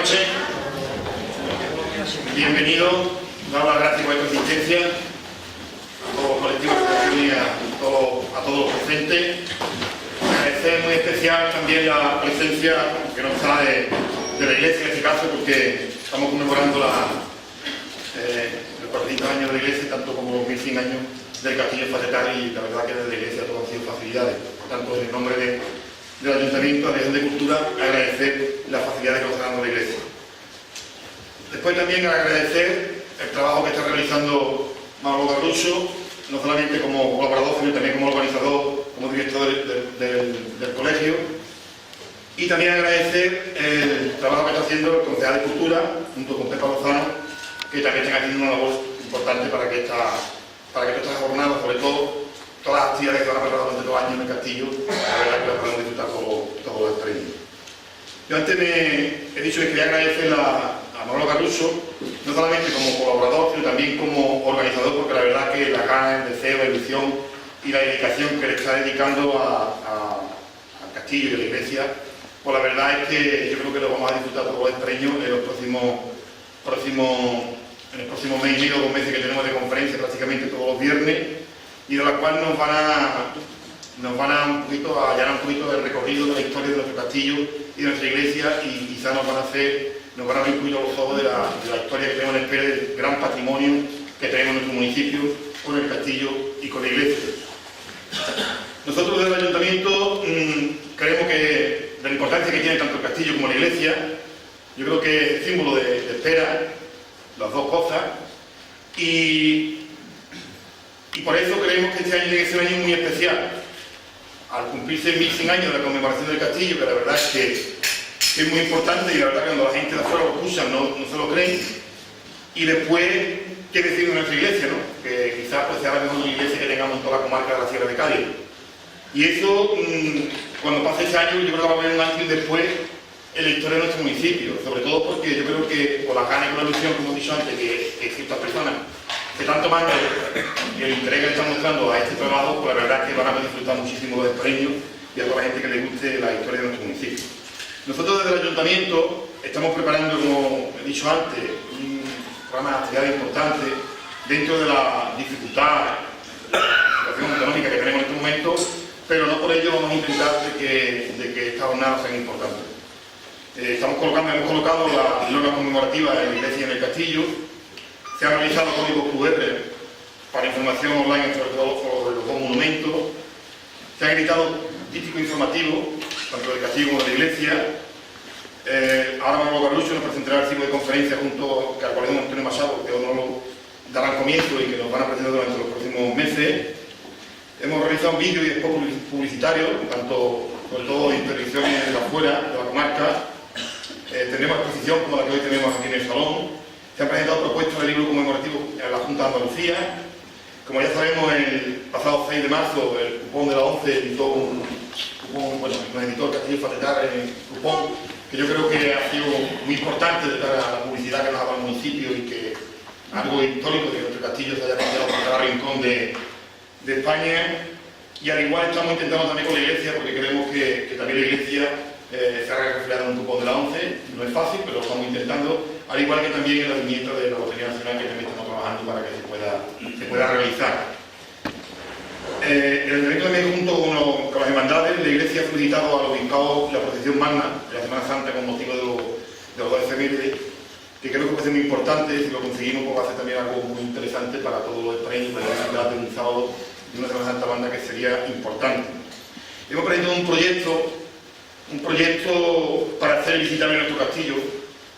noches. Bienvenidos. Dar las gracias por esta asistencia a todos los colectivos y a todos los presentes. Agradecer muy especial también la presencia, que no está de la Iglesia en este caso, porque estamos conmemorando el 40 años de la Iglesia, tanto como los 1100 años del Castillo Facetari, y la verdad que desde la Iglesia todo han sido facilidades. Por tanto, en el nombre del Ayuntamiento, de la Dirección de Cultura, agradecer las facilidades que nos está dando la Iglesia. Después también agradecer el trabajo que está realizando Manolo Carrucho, no solamente como colaborador, sino también como organizador, como director del colegio. Y también agradecer el trabajo que está haciendo el Concejal de Cultura, junto con Pepa Lozano, que también están haciendo una labor importante para que estas jornadas, sobre todo todas las actividades que van a preparar durante 2 años en el castillo, la verdad que las podemos disfrutar todos los experiencias. Yo antes he dicho que quería agradecer a Manolo Carrucho, no solamente como colaborador, sino también como organizador, porque la verdad que la gana, el deseo, la ilusión y la dedicación que le está dedicando al castillo y a la iglesia, pues la verdad es que yo creo que lo vamos a disfrutar todos los extreños en el próximo mes y medio, 2 meses que tenemos de conferencia prácticamente todos los viernes, y de la cual nos van a un poquito a allanar un poquito del recorrido de la historia de nuestro castillo y de nuestra iglesia, y quizás nos van a abrir un poquito los ojos de la historia que tenemos en espera, del gran patrimonio que tenemos en nuestro municipio con el castillo y con la iglesia. Nosotros desde el Ayuntamiento creemos que de la importancia que tiene tanto el castillo como la iglesia, yo creo que es símbolo de espera, las dos cosas, y por eso creemos que este año tiene que ser un año muy especial. Al cumplirse 1100 años de la conmemoración del castillo, que la verdad es que es muy importante, y la verdad que cuando la gente de afuera lo escucha no se lo creen, y después, ¿qué decir de nuestra iglesia, no? Que quizás pues, sea la mejor iglesia que tengamos en toda la comarca de la Sierra de Cádiz. Y eso, cuando pase ese año, yo creo que va a haber un antes y un después en la historia de nuestro municipio, sobre todo porque yo creo que por la gana y con la ilusión, como he dicho antes, que ciertas personas se están tomando y el interés que le están mostrando a este trabajo, pues la verdad es que van a disfrutar muchísimo de los premios y a toda la gente que le guste la historia de nuestro municipio. Nosotros desde el Ayuntamiento estamos preparando, como he dicho antes, un programa de actividades importantes dentro de la dificultad, la situación económica que tenemos en este momento, pero no por ello vamos a intentar de que estas jornadas sean importantes. Hemos colocado la norma conmemorativa en la iglesia y en el castillo. Se han realizado códigos QR para información online sobre todo sobre los 2 monumentos. Se han editado dípticos informativos, tanto del castillo como de la iglesia. Ahora Manolo Carrucho nos presentará el ciclo de conferencias junto al colegio Antonio Machado, que nos lo darán comienzo y que nos van a presentar durante los próximos meses. Hemos realizado vídeos y spots publicitarios, sobre todo de intervenciones de afuera, de la comarca. Tenemos exposición como la que hoy tenemos aquí en el salón. Se han presentado propuestas de libro conmemorativo en la Junta de Andalucía. Como ya sabemos, el pasado 6 de marzo el cupón de la ONCE editó un cupón, nos editó el Castillo Facetari en el cupón, que yo creo que ha sido muy importante de cara a la publicidad que nos ha dado el municipio y que algo histórico de que nuestro castillo se haya cambiado por cada rincón de España. Y al igual estamos intentando también con la iglesia, porque creemos que también la iglesia se haga reflejada en un cupón de la ONCE. No es fácil, pero lo estamos intentando, al igual que también en la viñeta de la Lotería Nacional, que también estamos trabajando para que se pueda realizar. El Ayuntamiento también, junto con las hermandades, la iglesia ha solicitado al obispado la procesión magna de la Semana Santa con motivo de los 2 efemérides, que creo que puede ser muy importante. Si lo conseguimos, pues va a ser también algo muy interesante para todos los extreños, para la ciudad de un sábado de una Semana Santa banda, que sería importante. Hemos presentado un proyecto para hacer visitable nuestro castillo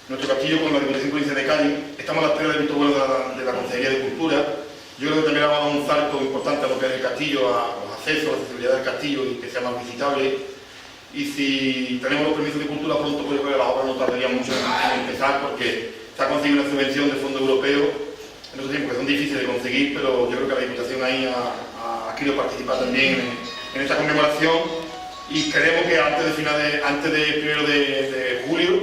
con la Diputación Provincial de Cádiz. Estamos a la espera del visto bueno de la Consejería de Cultura. Yo creo que también vamos a dar un salto importante a lo que es el castillo, a los accesos, a la accesibilidad del castillo y que sea más visitable. Y si tenemos los permisos de cultura pronto, pues yo creo que las obras no tardarían mucho en empezar, porque se ha conseguido una subvención de fondo europeo en otros tiempos que son difíciles de conseguir, pero yo creo que la Diputación ahí ha querido participar también en esta conmemoración, y queremos que antes de 1 de julio,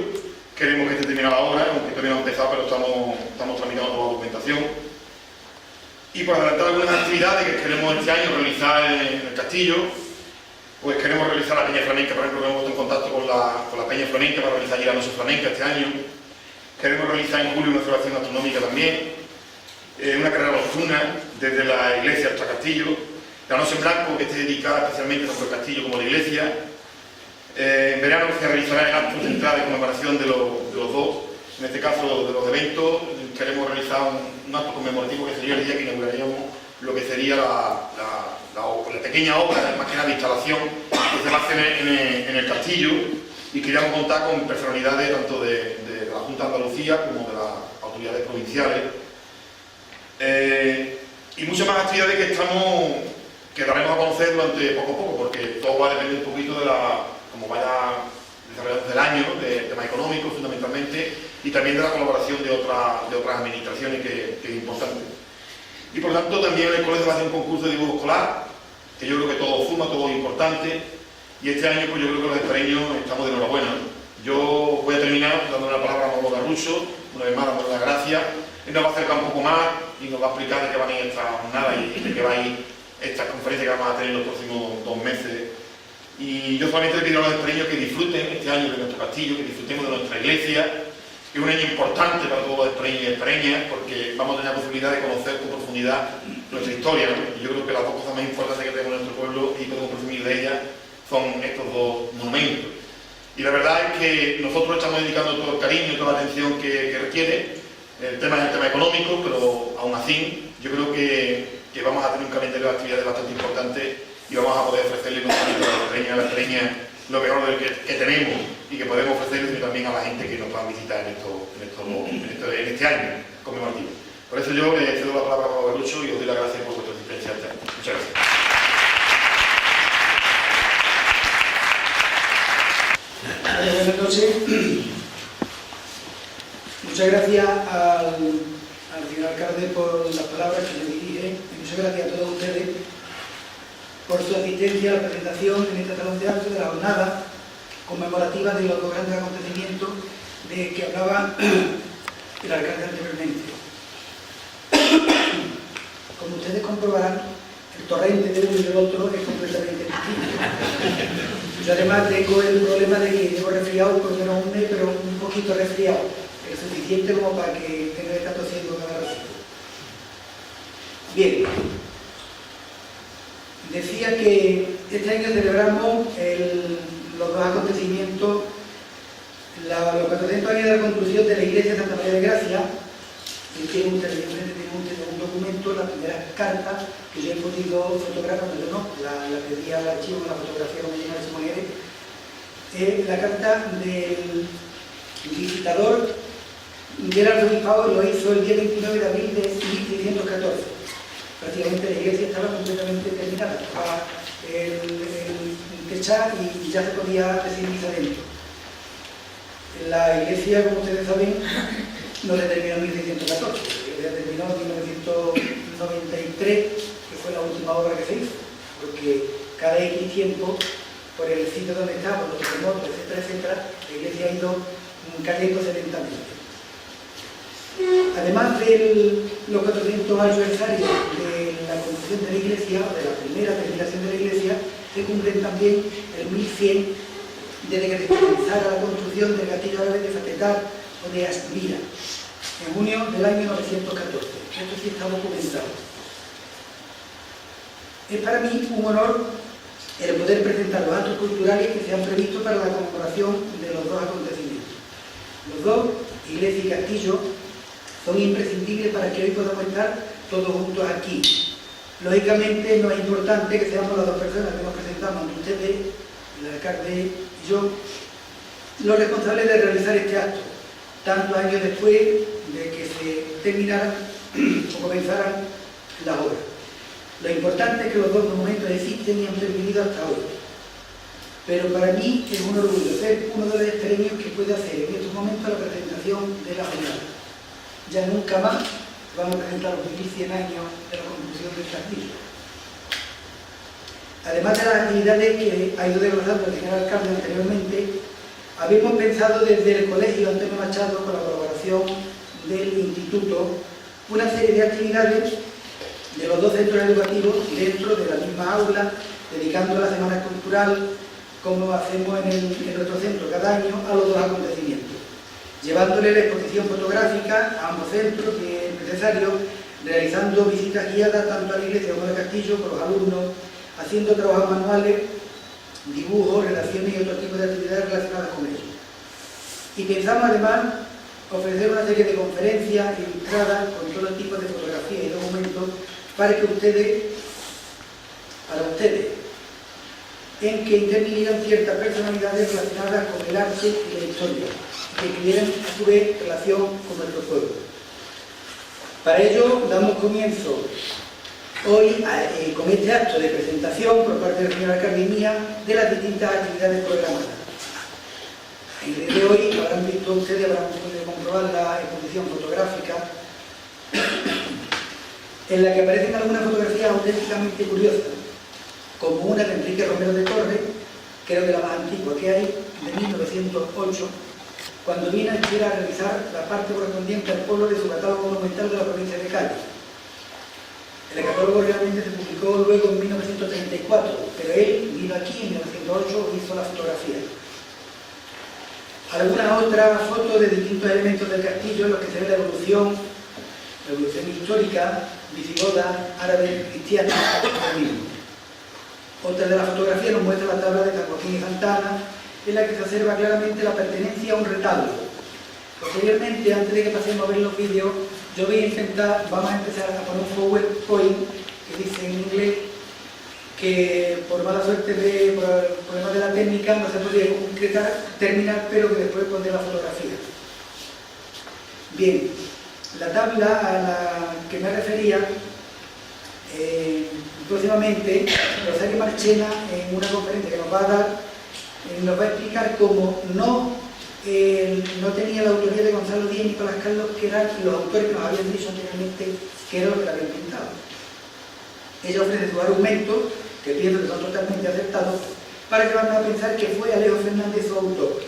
queremos que esté terminada la obra, aunque todavía no ha empezado, pero estamos tramitando toda la documentación. Y por adelantar algunas actividades que queremos este año realizar en el castillo, Pues queremos realizar la Peña Flamenca, por ejemplo, hemos puesto en contacto con la Peña Flamenca para realizar allí la Noche Flamenca este año. Queremos realizar en julio una celebración astronómica también, una carrera nocturna desde la iglesia hasta Castillo, la Noche en Blanco, que esté dedicada especialmente tanto al Castillo como a la iglesia. En verano se realizará el acto central de conmemoración de los dos, en este caso de los eventos. Queremos realizar un acto conmemorativo que sería el día que inauguraríamos lo que sería la pequeña obra, más que nada de instalación, que se va a hacer en el Castillo, y queríamos contar con personalidades tanto de la Junta de Andalucía como de las autoridades provinciales, y muchas más actividades que daremos a conocer durante poco a poco, porque todo va a depender un poquito de cómo vaya desarrollándose el año, de tema económico fundamentalmente, y también de la colaboración de otras administraciones, que es importante. Y por tanto también en el colegio va a hacer un concurso de dibujo escolar, que yo creo que todo suma, todo es importante, y este año pues yo creo que los extremeños estamos de enhorabuena, ¿no? Yo voy a terminar dando la palabra a Manolo Garrucho, una vez más dando las gracias. Él nos va a acercar un poco más y nos va a explicar de qué van a ir estas jornadas y de qué va a ir estas conferencias que vamos a tener en los próximos 2 meses. Y yo solamente le pido a los extremeños que disfruten este año de nuestro castillo, que disfrutemos de nuestra iglesia, que es un año importante para todos los extremeños y extremeñas, porque vamos a tener la posibilidad de conocer con profundidad nuestra historia, ¿no? Y yo creo que las dos cosas más importantes que tenemos en nuestro pueblo y podemos presumir de ellas son estos dos monumentos. Y la verdad es que nosotros estamos dedicando todo el cariño y toda la atención que requiere. El tema es el tema económico, pero aún así yo creo que vamos a tener un calendario de actividades bastante importante y vamos a poder ofrecerle no solamente a la extremeña lo mejor que tenemos y que podemos ofrecerle, sino también a la gente que nos va a visitar en este año conmemorativo. Por eso yo le cedo la palabra a Manolo Garrucho y os doy las gracias por vuestra asistencia este año. Muchas gracias. Buenas noches. Muchas gracias al señor alcalde por las palabras que le dirige, y muchas gracias a todos ustedes por su asistencia a la presentación en este salón de actos de la jornada conmemorativa de los dos grandes acontecimientos de que hablaba el alcalde anteriormente. Como ustedes comprobarán, el torrente de uno y del otro es completamente distinto. Yo además tengo el problema de que llevo resfriado por menos un mes, pero un poquito resfriado, es suficiente como para que tenga que estar tosiendo cada rato. Bien, decía que este año celebramos los dos acontecimientos, los 400 años de la construcción de la iglesia de Santa María de Gracia, y tiene un documento, la primera carta que yo he podido fotografiar, pero no, la pedí al archivo, la fotografía no me llega de esa manera, la carta del visitador del arzobispado, lo hizo el día 29 de abril de 1614. Prácticamente la iglesia estaba completamente terminada, estaba techada y ya se podía recibir misa dentro. La iglesia, como ustedes saben, no se terminó en 1614, se terminó en 1993, que fue la última obra que se hizo, porque cada X tiempo, por el sitio donde estamos, los terremotos, etcétera, etcétera, la iglesia ha ido cayéndose lentamente. Además de los 400 aniversarios de la construcción de la iglesia, o de la primera terminación de la iglesia, se cumplen también el 1100 desde que se comenzara la construcción del castillo árabe de Fatetar o de Asmira, en junio del año 914. Esto sí está documentado. Es para mí un honor el poder presentar los actos culturales que se han previsto para la conmemoración de los dos acontecimientos. Los dos, iglesia y castillo, son imprescindibles para que hoy podamos estar todos juntos aquí. Lógicamente no es importante que seamos las dos personas que nos presentamos ante ustedes, el alcalde y yo, los responsables de realizar este acto, tantos años después de que se terminaran o comenzaran las obras. Lo importante es que los dos monumentos existen y han pervivido hasta hoy. Pero para mí es un orgullo ser uno de los extremeños que puede hacer en estos momentos la presentación de la jornada. Ya nunca más vamos a presentar los 1100 años de la construcción del castillo. Además de las actividades que ha ido desglosando el señor alcalde anteriormente, habíamos pensado desde el Colegio Antonio Machado, con la colaboración del Instituto, una serie de actividades de los dos centros educativos dentro de la misma aula, dedicando la semana cultural, como hacemos en nuestro centro cada año, a los dos acontecimientos, llevándole la exposición fotográfica a ambos centros, que es necesario, realizando visitas guiadas tanto a la iglesia como al castillo por los alumnos, haciendo trabajos manuales, dibujos, redacciones y otro tipo de actividades relacionadas con ello. Y pensamos además ofrecer una serie de conferencias ilustradas con todo tipo de fotografías y documentos para ustedes, en que intervinieran ciertas personalidades relacionadas con el arte y la historia, que tuvieran a su vez relación con nuestro pueblo. Para ello damos comienzo hoy con este acto de presentación por parte del señor alcalde y mía de las distintas actividades programadas. En el día de hoy habrán visto ustedes, habrán podido comprobar la exposición fotográfica en la que aparecen algunas fotografías auténticamente curiosas, como una de Enrique Romero de Torres, creo que la más antigua que hay, de 1908, cuando vino a realizar la parte correspondiente al pueblo de su catálogo monumental de la provincia de Cádiz. El catálogo realmente se publicó luego en 1934, pero él vino aquí en 1908 y hizo la fotografía. Algunas otras fotos de distintos elementos del castillo en los que se ve la evolución histórica, visigoda, árabe, cristiana, mismo. Otra de las fotografías nos muestra la tabla de San Joaquín y Santana, en la que se observa claramente la pertenencia a un retablo. Posteriormente, antes de que pasemos a ver los vídeos, yo voy a intentar, vamos a empezar a poner un PowerPoint que dice en inglés que por mala suerte, por problemas de la técnica, no se podía terminar, pero que después pondré la fotografía. Bien, la tabla a la que me refería, próximamente, Rosario Marchena, en una conferencia que nos va a dar, nos va a explicar cómo no tenía la autoría de Gonzalo Díez y Nicolás Carlos, que eran los autores que nos habían dicho anteriormente que era lo que la habían pintado. Ella ofrece sus argumentos, que pienso que son totalmente acertados, para que van a pensar que fue Alejo Fernández su autor.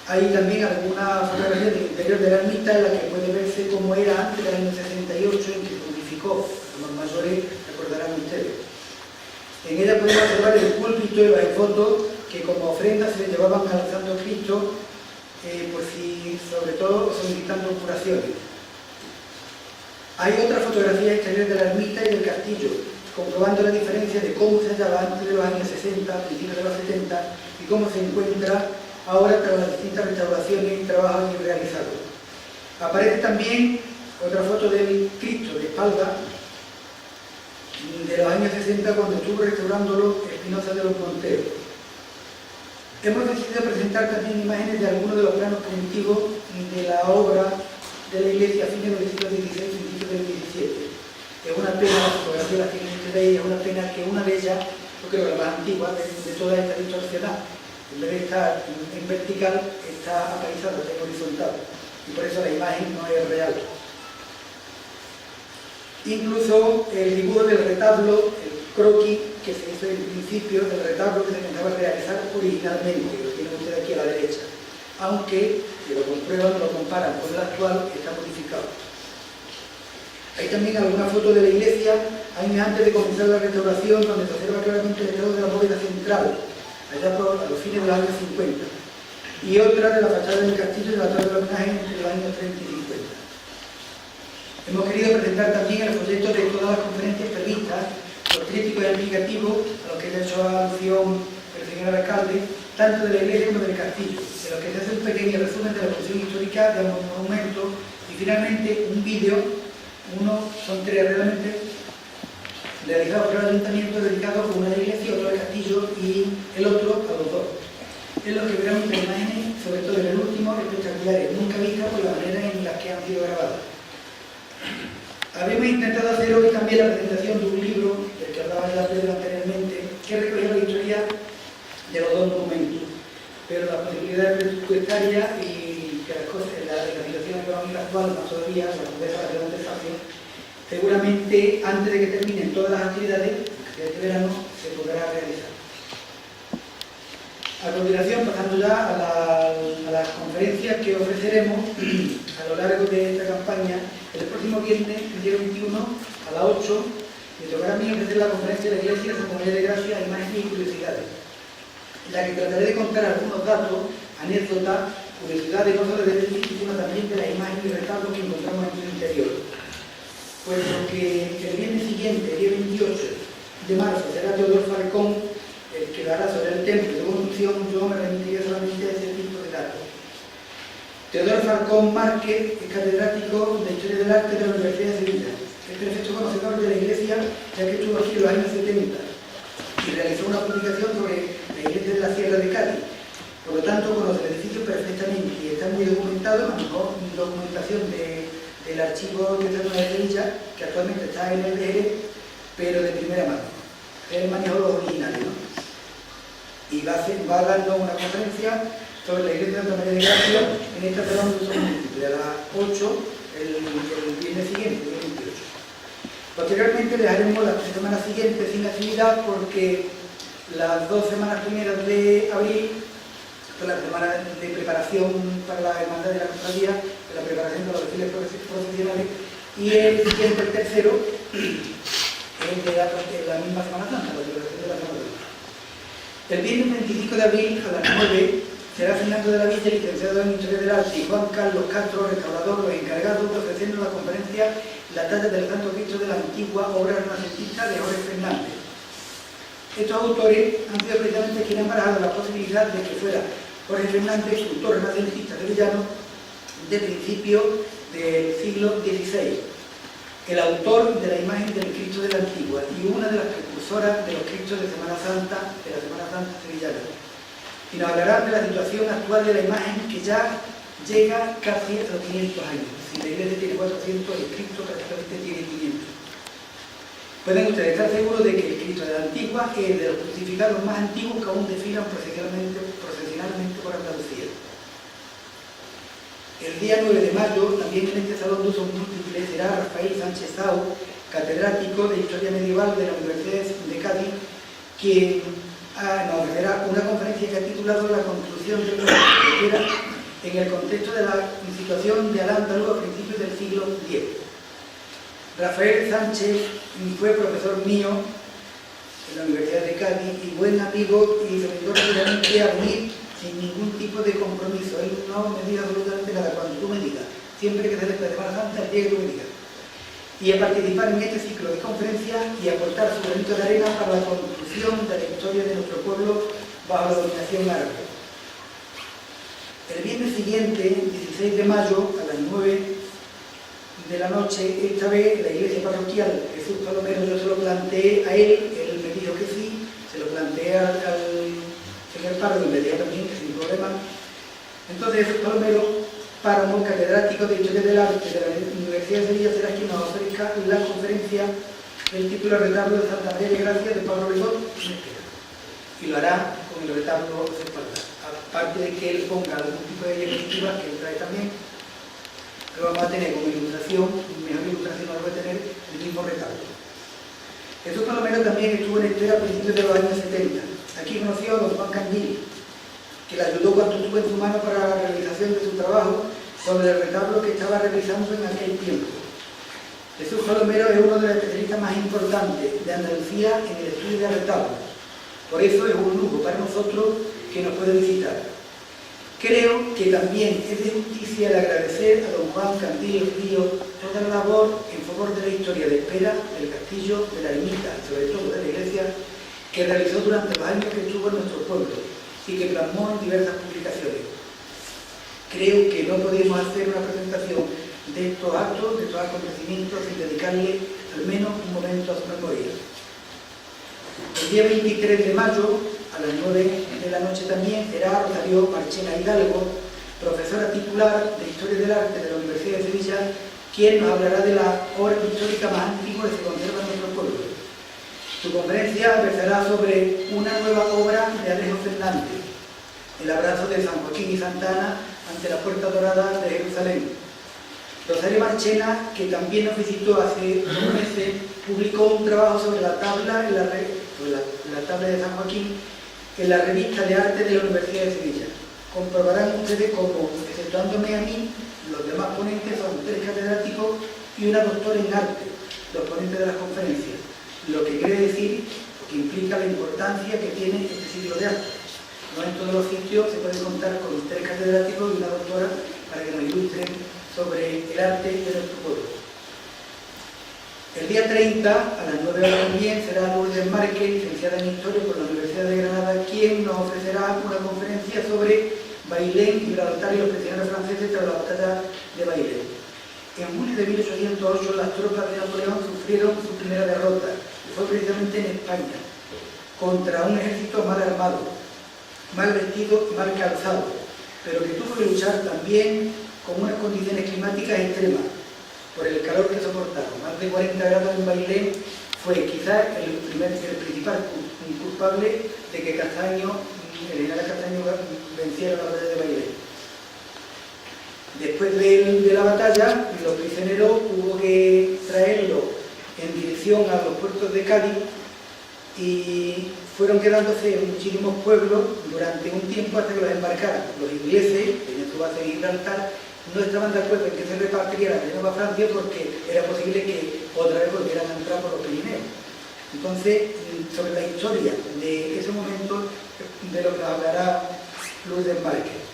Hay también alguna fotografía del interior de la ermita en la que puede verse cómo era antes del año 68 en que se modificó, como los mayores recordarán ustedes. En ella podemos observar el púlpito y las fotos que como ofrenda se le llevaban al Santo Cristo, por si, sobre todo, solicitando curaciones. Hay otra fotografía exterior de la ermita y del castillo, comprobando la diferencia de cómo se hallaba antes de los años 60, principios de los 70, y cómo se encuentra ahora tras las distintas restauraciones y trabajos realizados. Aparece también otra foto del Cristo de espalda, de los años 60, cuando estuvo restaurándolo Espinosa de los Monteros. Hemos decidido presentar también imágenes de algunos de los planos primitivos de la obra de la iglesia a fines del siglo XVI y principios del XVII. Es una pena, la fotografía la tienen ustedes ahí, es una pena que una de ellas, yo creo que la más antigua de todas estas distorsionadas, en vez de estar en vertical, está apaisada, está en horizontal, y por eso la imagen no es real. Incluso el dibujo del retablo, el croquis que se hizo en principio, del retablo que se pensaba realizar originalmente, que lo tienen ustedes aquí a la derecha, aunque, si lo comprueban, lo comparan con el actual, está modificado. Hay también alguna foto de la iglesia, años antes de comenzar la restauración, donde se observa claramente el estado de la bóveda central, allá a los fines de los años 50, y otra de la fachada del castillo de la torre del homenaje entre los años 30 y 50. Hemos querido presentar también el folleto de todas las conferencias previstas, los trípticos y explicativos a los que ha hecho alusión el señor alcalde, tanto de la iglesia como del castillo, de los que se hace un pequeño resumen de la función histórica de ambos monumentos y finalmente un vídeo, son tres realmente, realizado por el ayuntamiento, dedicado a una de la iglesia, otro al castillo y el otro a los dos. Es lo que verán unas imágenes, sobre todo en el último, espectaculares, nunca vistas por la manera en la que han sido grabadas. Habíamos intentado hacer hoy también la presentación de un libro, del que hablaba ya Pedro anteriormente, que recogía la historia de los dos documentos, pero las posibilidades presupuestarias y que la situación económica actual, más todavía, la pobreza bastante fácil, seguramente antes de que terminen todas las actividades de este verano se podrá realizar. A continuación, pasando ya a las conferencias que ofreceremos a lo largo de esta campaña, el próximo viernes, el día 21, a a las 8, me tocará a mí ofrecer la conferencia de la Iglesia de Santa María de Gracia, imágenes y curiosidades, en la que trataré de contar algunos datos, anécdotas, curiosidades no solo del edificio, sino también de las imágenes y retablos que encontramos en su interior. Puesto que el viernes siguiente, el día 28 de marzo, será Teodoro Falcón el que dará sobre el templo de Conjunción, yo me remitiría solamente a ese tipo de datos. Teodoro Falcón Márquez es catedrático de Historia del Arte de la Universidad de Sevilla. Es perfecto conocedor de la Iglesia, ya que estuvo aquí en los años 70 y realizó una publicación sobre la Iglesia de la Sierra de Cádiz. Por lo tanto, conoce el edificio perfectamente y está muy documentado, manejó documentación del archivo de Santa María de Sevilla, que actualmente está en el DR, pero de primera mano. Él manejó los originales, ¿no? Y va dando una conferencia sobre la Iglesia de Santa María de Gracia en esta salón de uso múltiple, a las 8, el viernes siguiente, el 28. Posteriormente dejaremos las 3 semanas siguientes sin actividad porque las 2 semanas primeras de abril son las semanas de preparación para la hermandad de la cofradía, de la preparación de los desfiles profesionales, y el siguiente, el tercero, es de la misma Semana Santa, la celebración de la Semana Santa. El viernes 25 de abril a las 9 será Fernando de la Villa, licenciado en Historia del Arte, y Juan Carlos Castro, restaurador, los encargados de ofrecernos la conferencia La talla del Santo Cristo de la antigua obra renacentista de Jorge Fernández. Estos autores han sido precisamente quienes han barajado la posibilidad de que fuera Jorge Fernández, escultor renacentista sevillano de principio del siglo XVI, el autor de la imagen del Cristo de la Antigua y una de las precursoras de los Cristos de Semana Santa, de la Semana Santa sevillana. Y nos hablará de la situación actual de la imagen, que ya llega casi a los 500 años. Si la Iglesia tiene 400, el Cristo prácticamente tiene 500. Pueden ustedes estar seguros de que el Cristo de la Antigua es de los crucificados más antiguos que aún desfilan procesionalmente por Andalucía. El día 9 de mayo, también en este salón de uso múltiple, será Rafael Sánchez Sau, catedrático de Historia Medieval de la Universidad de Cádiz, quien nos ofrecerá una conferencia que ha titulado La construcción de la carretera en el contexto de la situación de Al-Ándalus a principios del siglo X. Rafael Sánchez fue profesor mío en la Universidad de Cádiz y buen amigo, y se me dio rápidamente a venir sin ningún tipo de compromiso. Él no me diga absolutamente nada, cuando tú me digas, siempre que se le de Semana Santa, el día que tú me digas. Y a participar en este ciclo de conferencias y aportar su granito de arena para la construcción de la historia de nuestro pueblo bajo la dominación árabe. El viernes siguiente, 16 de mayo, a las 9 de la noche, esta vez la iglesia parroquial Jesús Palomero, yo se lo planteé a él me dijo que sí, se lo planteé al señor párroco y me dijo también que sin problema. Entonces Jesús Palomero, párroco catedrático de Historia del Arte de la Universidad de Sevilla, será quien nos ofrezca la conferencia del título Retablo de Santa María de Gracia de Pablo León, y lo hará con el retablo de espalda. Aparte de que él ponga algún tipo de diapositivas que él trae también, que vamos a tener como ilustración, mejor ilustración no lo va a tener el mismo retablo. Jesús Palomero también estuvo en Historia a principios de los años 70. Aquí conoció a don Juan Candil, que le ayudó cuando estuvo en su mano para la realización de su trabajo sobre el retablo que estaba realizando en aquel tiempo. Jesús Palomero es uno de los especialistas más importantes de Andalucía en el estudio de retablos. Por eso es un lujo para nosotros que nos puede visitar. Creo que también es de justicia el agradecer a don Juan Candil Río toda la labor en favor de la historia de espera del castillo, de la ermita y sobre todo de la iglesia que realizó durante los años que estuvo en nuestro pueblo y que plasmó en diversas publicaciones. Creo que no podemos hacer una presentación de estos actos, de estos acontecimientos, sin dedicarle al menos un momento a su memoria. El día 23 de mayo, a las 9 de la noche también, será Rosario Marchena Hidalgo, profesora titular de Historia del Arte de la Universidad de Sevilla, quien nos hablará de la obra histórica más antigua que se conserva en nuestro pueblo. Su conferencia versará sobre una nueva obra de Alejo Fernández, El abrazo de San Joaquín y Santa Ana ante la Puerta Dorada de Jerusalén. Rosario Marchena, que también nos visitó hace unos meses, publicó un trabajo sobre la tabla de San Joaquín en la revista de arte de la Universidad de Sevilla. Comprobarán ustedes cómo, exceptuándome a mí, los demás ponentes son 3 catedráticos y una doctora en arte. los ponentes de las conferencias, lo que quiere decir, que implica la importancia que tiene este ciclo de actos. No en todos los sitios se puede contar con 3 catedráticos y una doctora para que nos ilustren sobre el arte de nuestro pueblo. El día 30, a las 9 horas también, será Lourdes Márquez, licenciada en Historia por la Universidad de Granada, quien nos ofrecerá una conferencia sobre Bailén, Gibraltar y los prisioneros franceses tras la batalla de Bailén. En julio de 1808, las tropas de Napoleón sufrieron su primera derrota, y fue precisamente en España, contra un ejército mal armado, mal vestido y mal calzado, pero que tuvo que luchar también con unas condiciones climáticas extremas, por el calor que soportaron. Más de 40 grados en Bailén fue quizás el principal culpable de que el general Castaño venciera la batalla de Bailén. Después de la batalla, los prisioneros hubo que traerlos en dirección a los puertos de Cádiz y fueron quedándose en muchísimos pueblos durante un tiempo hasta que los embarcaran. Los ingleses, que en su base en Gibraltar, no estaban de acuerdo en que se repartiera de nuevo a Francia porque era posible que otra vez volvieran a entrar por los Pirineos. Entonces, sobre la historia de ese momento, de lo que hablará Lourdes Márquez.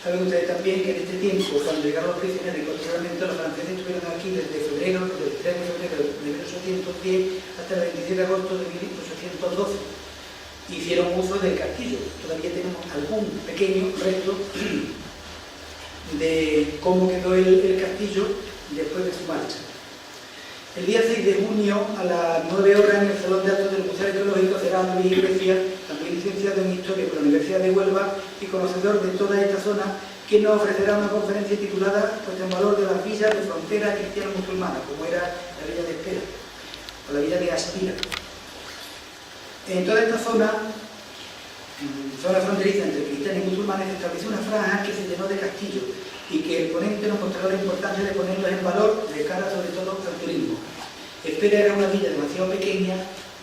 Saben ustedes también que en este tiempo, cuando llegaron los prisioneros y posteriormente los franceses estuvieron aquí desde febrero, del 3 de febrero de 1810 hasta el 27 de agosto de 1812. Hicieron uso del castillo. Todavía tenemos algún pequeño resto de cómo quedó el castillo después de su marcha. El día 6 de junio, a las 9 horas, en el Salón de Actos del Museo Arqueológico, será Luis Iglesias, también licenciado en Historia por la Universidad de Huelva y conocedor de toda esta zona, quien nos ofrecerá una conferencia titulada en valor de las villas de frontera cristiano-musulmana, como era la villa de Espera, o la villa de Aspira. En toda esta zona fronteriza entre cristianos y musulmanes, se estableció una franja que se llenó de castillos y que el ponente nos mostró la importancia de ponerlos en valor de cara sobre todo al turismo. Espera era una villa demasiado pequeña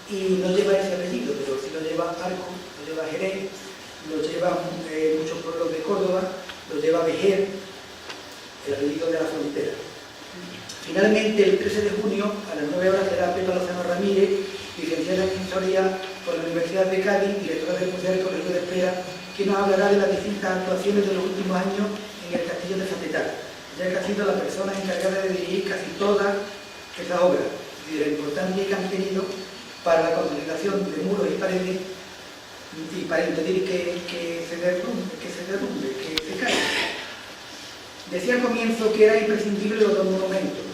y no lleva ese apellido, pero sí lo lleva Arco, lo lleva Jerez, lo llevan muchos pueblos de Córdoba, lo lleva Vejer, el apellido de la frontera. Finalmente, el 13 de junio, a las 9 horas, será Pepa Lozano Ramírez, licenciada en Historia por la Universidad de Cádiz, directora del Museo Arqueológico de Espera, quien nos hablará de las distintas actuaciones de los últimos años en el castillo de Fatetar, ya que ha sido la persona encargada de dirigir casi todas esas obras y de la importancia que han tenido para la consolidación de muros y paredes y para impedir que se derrumbe, que se caiga. Decía al comienzo que era imprescindible los dos monumentos,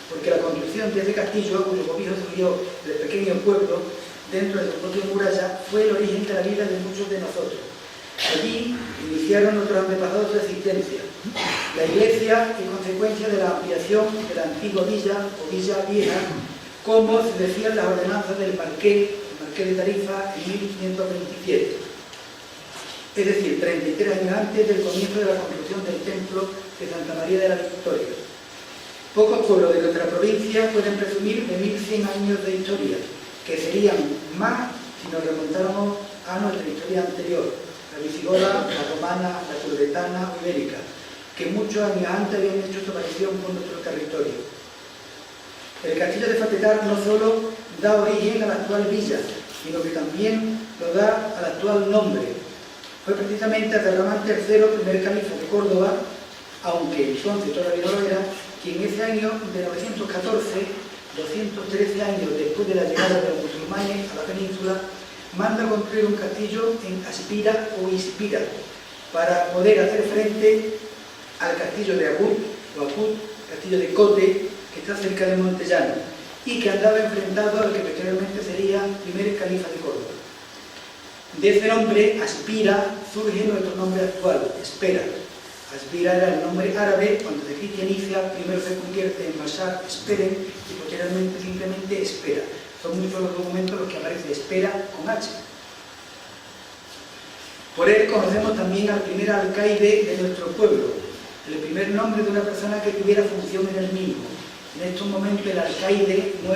porque la construcción de ese castillo, cuyo cobijo surgió del pequeño pueblo, dentro de su propia muralla, fue el origen de la vida de muchos de nosotros. Allí iniciaron nuestros antepasados de existencia. La iglesia, en consecuencia de la ampliación de la antigua villa o villa vieja, como se decía en las ordenanzas del Marqués de Tarifa en 1527. Es decir, 33 años antes del comienzo de la construcción del templo de Santa María de la Victoria. Pocos pueblos de nuestra provincia pueden presumir de 1100 años de historia, que serían más si nos remontáramos a nuestra historia anterior, la visigoda, la romana, la turdetana o ibérica, que muchos años antes habían hecho su aparición por nuestro territorio. El castillo de Fatetar no solo da origen a la actual villa, sino que también lo da al actual nombre. Fue precisamente Abderramán III, primer califa de Córdoba, aunque entonces todavía no lo era, quien en ese año de 914, 213 años después de la llegada de los musulmanes a la península, manda construir un castillo en Aspira o Ispira para poder hacer frente al castillo de Agut, castillo de Cote, que está cerca de Montellano, y que andaba enfrentado al que posteriormente sería primer califa de Córdoba. De ese nombre, Aspira, surge nuestro nombre actual, Espera. Aspira era el nombre árabe, cuando se cristianiza, primero se convierte en Mashar, Esperen, y posteriormente simplemente Espera. Son muchos los documentos los que aparece Espera con H. Por él conocemos también al primer alcaide de nuestro pueblo, el primer nombre de una persona que tuviera función en el mismo. En estos momentos el alcaide no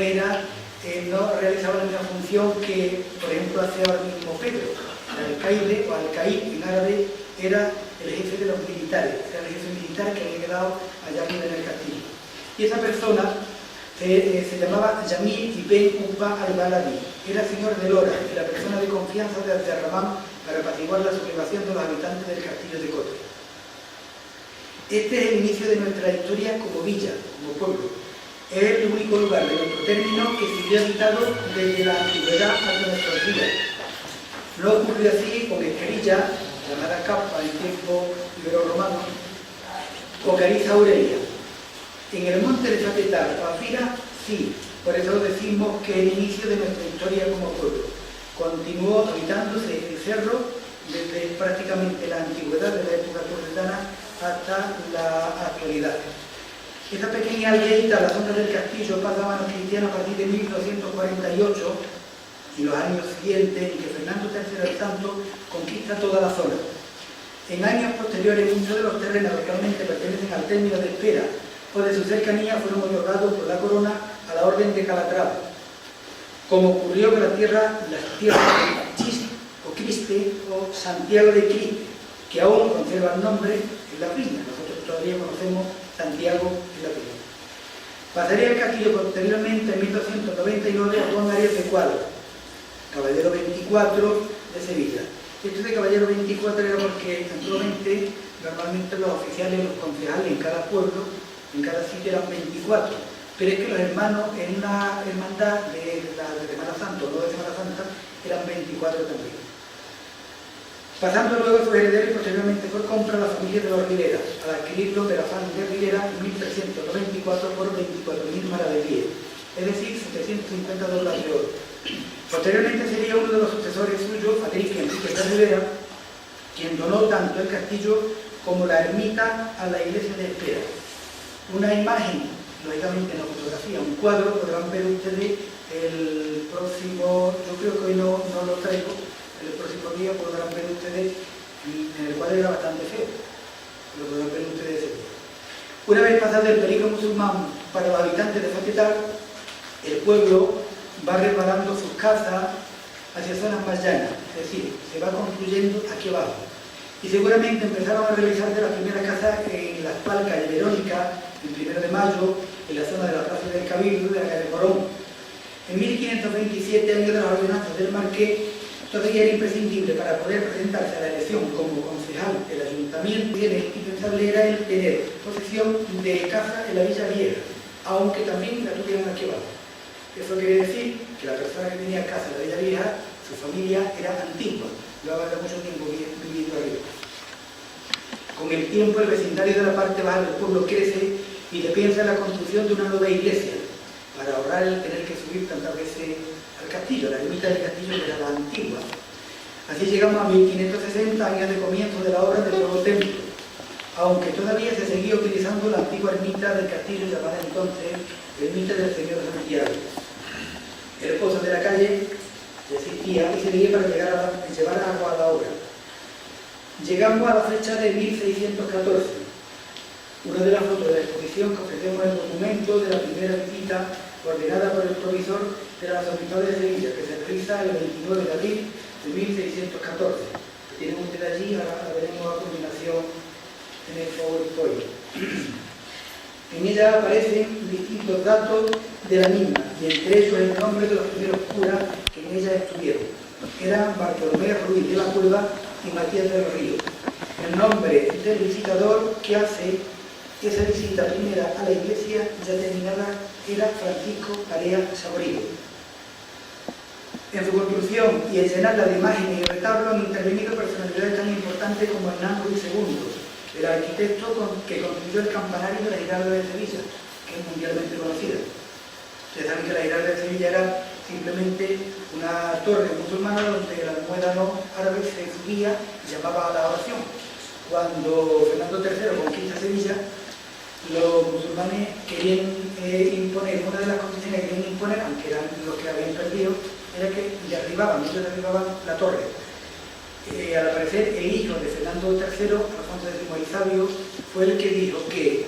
realizaba la misma función que, por ejemplo, hace ahora mismo Pedro. El alcaide o alcaid en árabe era el jefe de los militares, era el jefe militar que había quedado allá arriba en el castillo. Y esa persona Se llamaba Yamil ibn Uba al-Baladi. Era señor de Lora y la persona de confianza de Abderramán para apaciguar la sublevación de los habitantes del castillo de Cotre. Este es el inicio de nuestra historia como villa, como pueblo. Es el único lugar de nuestro término que siguió habitado desde la antigüedad hasta nuestros días. No ocurrió así con Esquerilla, llamada Capa en tiempo ibero-romano, o Cariza Aurelia. En el monte de Zapetar o Afira, sí, por eso decimos que es el inicio de nuestra historia como pueblo. Continuó habitándose el cerro desde prácticamente la antigüedad de la época corretana hasta la actualidad. Esta pequeña aldeita a la sombra del castillo pasaba a los cristianos a partir de 1248 y los años siguientes en que Fernando III el Santo conquista toda la zona. En años posteriores, muchos de los terrenos que actualmente pertenecen al término de Espera o de su cercanía fueron otorgados por la corona a la orden de Calatrava, como ocurrió con las tierras de Chis o Criste o Santiago de Criste, que aún conserva el nombre en la Piña. Nosotros todavía conocemos Santiago en la Piña. Pasaría el castillo posteriormente en 1299 a Juan Arias de Cuadro, caballero 24 de Sevilla. Esto de caballero 24 era porque antiguamente, normalmente los oficiales, los concejales en cada pueblo, en cada sitio eran 24, pero es que los hermanos en una hermandad de Semana Santa, no de Semana Santa, eran 24 también. Pasando luego a su heredero y posteriormente por compra la familia de los Rivera, al adquirirlo de la familia de Rivera en 1394 por 24.000 maravedíes, es decir, 750 doblas de oro. Posteriormente sería uno de los sucesores suyos, Patricio Enrique de Rivera, quien donó tanto el castillo como la ermita a la iglesia de Espera. Una imagen, lógicamente no fotografía, un cuadro, podrán ver ustedes el próximo, yo creo que hoy no lo traigo, el próximo día podrán ver ustedes, en el cuadro era bastante feo, lo podrán ver ustedes ese día. Una vez pasado el peligro musulmán para los habitantes de Zapetar, el pueblo va reparando sus casas hacia zonas más llanas, es decir, se va construyendo aquí abajo. Y seguramente empezaron a realizarse las primeras casas en la actual calle Verónica, el 1 de mayo, en la zona de la Plaza del Cabildo, de la calle Morón. En 1527, año de las ordenanzas del Marqués, todavía era imprescindible para poder presentarse a la elección como concejal del ayuntamiento, y el indispensable era el tener posesión de casa en la Villa Vieja, aunque también la tuvieran aquí abajo. Eso quiere decir que la persona que tenía casa en la Villa Vieja, su familia era antigua, llevaba mucho tiempo viviendo arriba. Con el tiempo el vecindario de la parte baja del pueblo crece y se piensa en la construcción de una nueva iglesia, para ahorrar el tener que subir tantas veces al castillo, la ermita del castillo que era la antigua. Así llegamos a 1560, años de comienzo de la obra del nuevo templo, aunque todavía se seguía utilizando la antigua ermita del castillo llamada entonces ermita del Señor de Santiago. El pozo de la calle existía y servía para llevar agua a la obra. Llegamos a la fecha de 1614. Una de las fotos de la exposición que ofrecemos el documento de la primera visita ordenada por el provisor de la Arzobispado de Sevilla, que se realiza el 29 de abril de 1614. Tienen ustedes allí, ahora la veremos a continuación en el PowerPoint. En ella aparecen distintos datos de la misma, y entre ellos el nombre de los primeros curas que en ella estuvieron. Eran Bartolomé Ruiz de la Cueva y Matías del Río. El nombre del visitador que hace esa visita primera a la iglesia ya terminada era Francisco Area Saborío. En su construcción y en llenarla de imágenes y retablos han intervenido personalidades tan importantes como Hernán Ruiz II, el arquitecto que construyó el campanario de la Giralda de Sevilla, que es mundialmente conocida. Ustedes saben que la Giralda de Sevilla era simplemente una torre musulmana donde el almohadano árabe se subía y llamaba a la oración. Cuando Fernando III conquista Sevilla, los musulmanes querían imponer, una de las condiciones que querían imponer, aunque eran los que habían perdido, era que derribaban la torre. Al parecer, el hijo de Fernando III, Alfonso X el Sabio, fue el que dijo que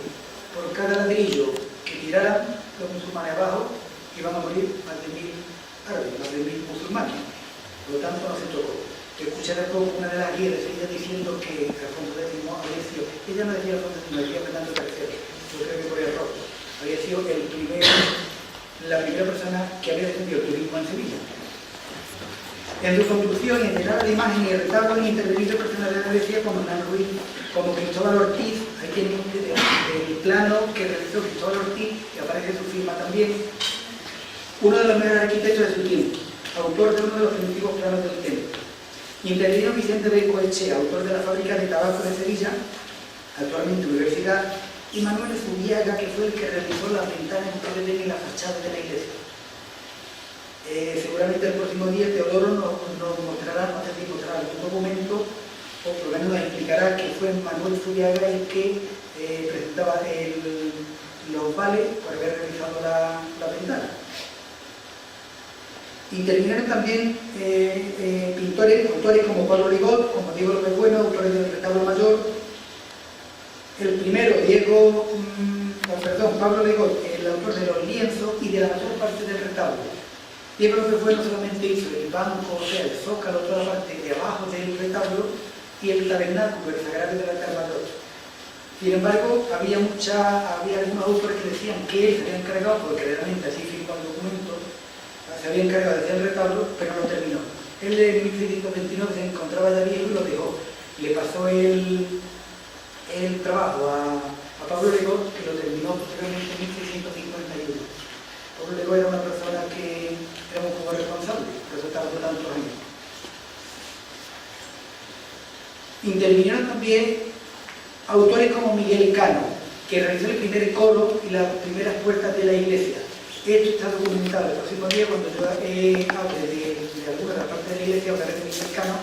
por cada ladrillo que tiraran los musulmanes abajo, iban a morir más de 1.000 árabes, más de 1.000 musulmanes. Por lo tanto, no se tocó. Escuché hace poco una de las guías ella diciendo que Alfonso X había sido, ella no decía Alfonso X, decía Fernando III, yo creo que por error, había sido el primero la primera persona que había defendido el turismo en Sevilla. En su construcción y en llenada de imagen y retablo han intervenido personas de la iglesia como Hernán Ruiz, como Cristóbal Ortiz. Ahí tienen el plano que realizó Cristóbal Ortiz, que aparece su firma también, uno de los mejores arquitectos de su tiempo, autor de uno de los primitivos planos del templo. Intervino Vicente Bengoechea, autor de la fábrica de tabaco de Sevilla, actualmente universidad, y Manuel Zubiaga, que fue el que realizó las ventanas que ustedes ven en la fachada de la iglesia. Seguramente el próximo día Teodoro nos mostrará, no sé si mostrará algún documento, o por lo menos nos explicará que fue Manuel Zubiaga el que presentaba los vales por haber realizado la ventana. Intervinieron también autores como Pablo Ligot, como Diego López Bueno, autores del retablo mayor. El primero, Pablo Ligot, el autor de los lienzos y de la mayor parte del retablo. Diego López Bueno solamente hizo el banco, o sea, el zócalo, toda la parte de abajo del retablo y el tabernáculo, el sagrario del altar mayor. Sin embargo, había algunos autores que decían que él se había encargado, porque realmente así firmó el documento, se había encargado de hacer el retablo, pero no terminó. Él en 1629 se encontraba ya viejo y lo dejó. Le pasó el trabajo a Pablo Legó, que lo terminó posteriormente en 1651. Pablo Legó era una persona que era un poco responsable, por eso tardó tantos años. Intervinieron también autores como Miguel Cano, que realizó el primer coro y las primeras puertas de la iglesia. Esto está documentado. El próximo día, cuando yo hable de alguna de las partes de la iglesia, hablaré de Miguel Cano,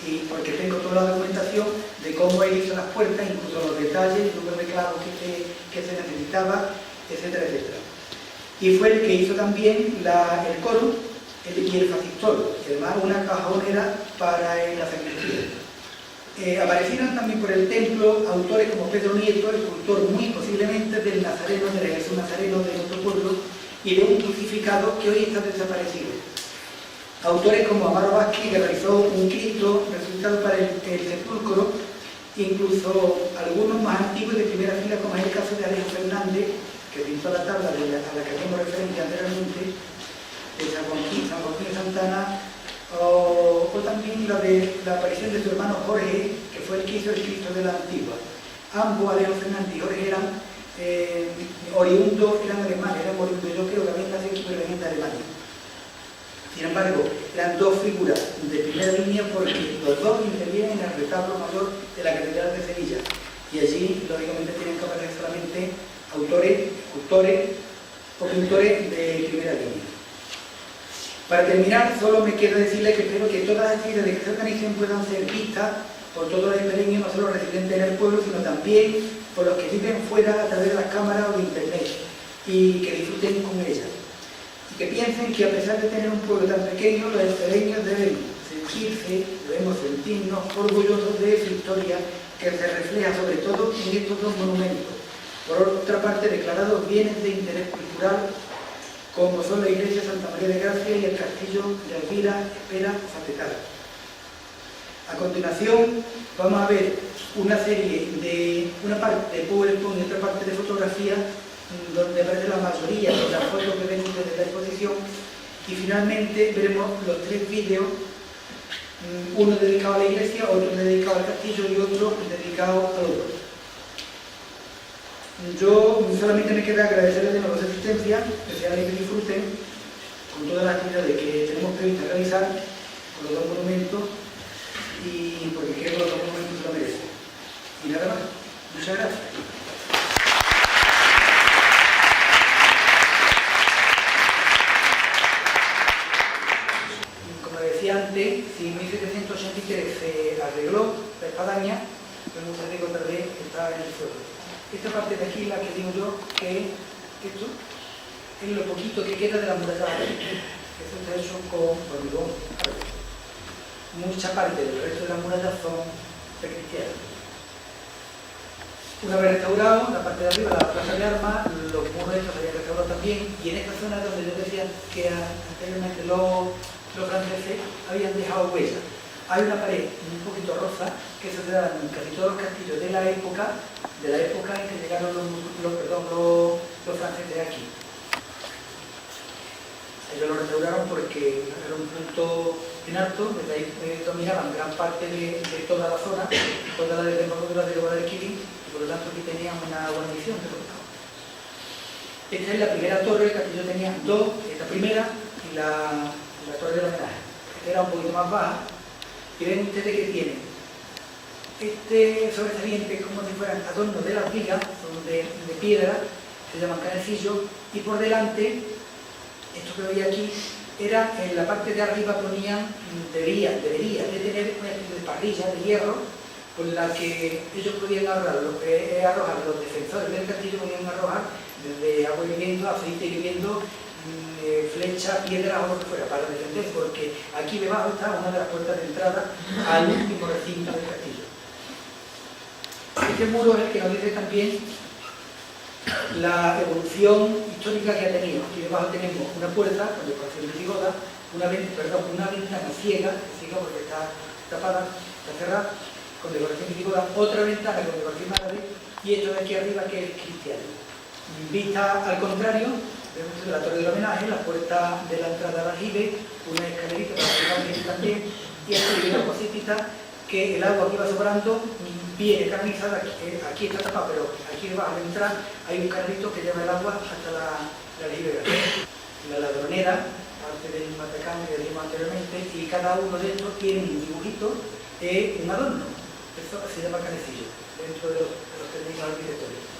y porque tengo toda la documentación de cómo él hizo las puertas, incluso los detalles, el número de clavos que se necesitaba, etcétera, etcétera. Y fue el que hizo también el coro y el facistolo, y además una cajonera para la sacristía. Aparecieron también por el templo autores como Pedro Nieto, escultor muy posiblemente del Nazareno, del Jesús Nazareno de nuestro pueblo, y de un crucificado que hoy está desaparecido. Autores como Amaro Vázquez, que realizó un Cristo resucitado para el sepulcro, incluso algunos más antiguos de primera fila, como es el caso de Alejo Fernández, que pintó la tabla a la que hacemos referencia anteriormente, de San Joaquín de Santana, o también la aparición de su hermano Jorge, que fue el que hizo el Cristo de la Antigua. Ambos, Alejo Fernández y Jorge, eran oriundos, eran alemanes, eran oriundos, yo creo que habían nacido aquí, pero venían de Alemania. Sin embargo, eran dos figuras de primera línea porque los dos intervienen en el retablo mayor de la Catedral de Sevilla. Y allí, lógicamente, tienen que aparecer solamente autores, escultores o pintores de primera línea. Para terminar, solo me queda decirles que espero que todas las actividades que se organicen puedan ser vistas por todos los extremeños, no solo residentes en el pueblo, sino también por los que viven fuera a través de las cámaras o de internet, y que disfruten con ellas. Y que piensen que a pesar de tener un pueblo tan pequeño, los extremeños debemos sentirnos orgullosos de su historia, que se refleja sobre todo en estos dos monumentos. Por otra parte, declarados bienes de interés cultural, como son la iglesia Santa María de Gracia y el castillo de Elvira Espera Fatetal. A continuación vamos a ver una serie de una parte de PowerPoint y otra parte de fotografía, donde aparece la mayoría de las fotos que ven desde la exposición, y finalmente veremos los tres vídeos, uno dedicado a la iglesia, otro dedicado al castillo y otro dedicado al otro. Yo solamente me queda agradecerles de nuevo su asistencia, desearles que disfruten con todas las actividades que tenemos previstas realizar con los dos monumentos, y porque creo que los dos monumentos se lo merecen. Y nada más. Muchas gracias. Como decía antes, si en 1783 se arregló la espadaña, pues muchas veces otra vez está en el suelo. Esta parte de aquí, la que digo yo, que esto es lo poquito que queda de la muralla. Esto está hecho con hormigón. Mucha parte del resto de la muralla son precristianas. Una vez restaurado, la parte de arriba, la plaza de armas, los muros estos se habían restaurado también, y en esta zona donde yo decía que anteriormente los franceses habían dejado huellas. Hay una pared un poquito rosa que se da en casi todos los castillos de la época en que llegaron los franceses aquí. Ellos lo restauraron porque era un punto en alto, desde ahí dominaban gran parte de toda la zona, toda la desembocadura del Guadalquivir, y por lo tanto aquí tenían una buena visión de los campos. Esta es la primera torre. El castillo tenía dos, esta primera y la torre del homenaje. Esta era un poquito más baja, y ven ustedes que tiene este sobresaliente como si fueran adornos de las vigas, son de piedra, se llaman canecillos, y por delante, esto que veis aquí, era en la parte de arriba ponían, debería de tener una especie de parrilla de hierro con la que ellos podían arrojar, los defensores del castillo podían arrojar desde agua hirviendo, aceite hirviendo, flecha, piedra o lo que fuera para defender, porque aquí debajo está una de las puertas de entrada al último recinto del castillo. Este muro es el que nos dice también la evolución histórica que ha tenido. Aquí debajo tenemos una puerta con decoración visigoda, una ventana ciega porque está tapada, está cerrada, con decoración visigoda, otra ventana con decoración árabe, y esto de aquí arriba que es cristiano. Vista al contrario, vemos la torre del homenaje, la puerta de la entrada al aljibe, una escalerita para que también, y aquí hay una cosita que el agua que va sobrando viene canalizada, aquí está tapada, pero aquí debajo de entrar hay un carrito que lleva el agua hasta la aljibe. La ladronera, parte del matacán que dijimos anteriormente, y cada uno de estos tiene un dibujito, un adorno. Esto se llama canecillo, dentro de los técnicos arquitectónicos.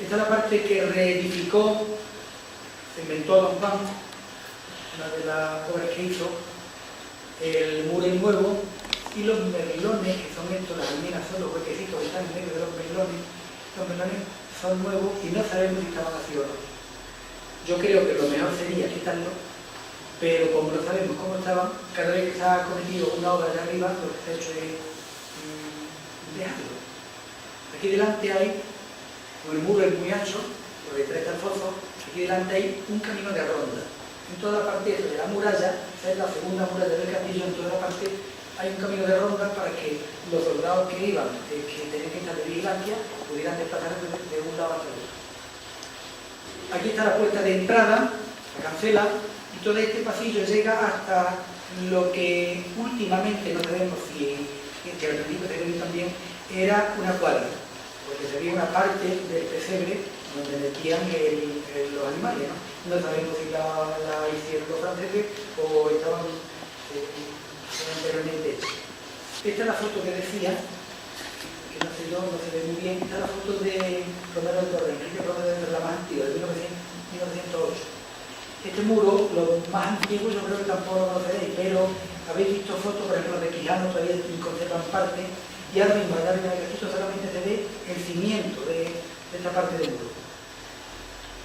Esta es la parte que reedificó, se inventó Don Juan, una de las obras que hizo, el muro nuevo, y los merlones, que son estos, las almenas son los huequecitos que están en medio de los merlones son nuevos y no sabemos si estaban así o no. Yo creo que lo mejor sería quitarlo, pero como no sabemos cómo estaban, cada vez que se ha cometido una obra de arriba, lo que se ha hecho es dejarlo. Aquí delante hay, como el muro es muy ancho, por detrás está el foso, aquí delante hay un camino de ronda. En toda la parte de la muralla, esa es la segunda muralla del castillo, en toda la parte hay un camino de ronda para que los soldados que iban, que tenían que estar de vigilancia, pudieran desplazarse de un lado hacia otro. Aquí está la puerta de entrada, la cancela, y todo este pasillo llega hasta lo que últimamente, no sabemos si, que al principio se ve también, era una cuadra, porque se veía una parte del pesebre donde metían los animales, ¿no? No sabemos si la hicieron los franceses o estaban anteriormente hechos. Esta es la foto que decía, que no sé yo, no se ve muy bien, esta es la foto de Romero de Torres, Enrique Romero de Torres, la más antigua, de 1908. Este muro, lo más antiguo, yo creo que tampoco lo conoceréis, pero habéis visto fotos, por ejemplo, de Quijano, todavía conservan parte, y ahora mismo allá en el castillo solamente se ve el cimiento de esta parte del muro.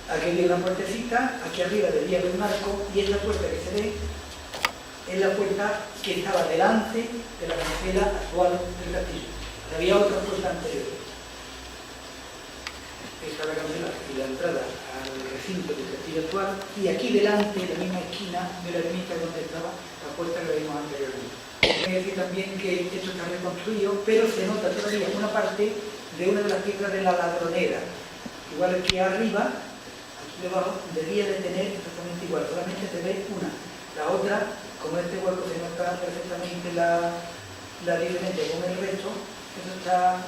Aquí hay una puertecita, aquí arriba debía haber un arco, y esta puerta que se ve es la puerta que estaba delante de la cancela actual del castillo. Había otra puerta anterior. Esta es la cancela y la entrada al recinto del castillo actual, y aquí delante, en la misma esquina de la ermita donde estaba la puerta que vimos anteriormente. Hay que decir también que esto está reconstruido, pero se nota todavía una parte de una de las piedras de la ladronera. Igual que arriba, aquí debajo, debía de tener exactamente igual, solamente se ve una. La otra, como este hueco se nota perfectamente la diferencia con el resto, eso está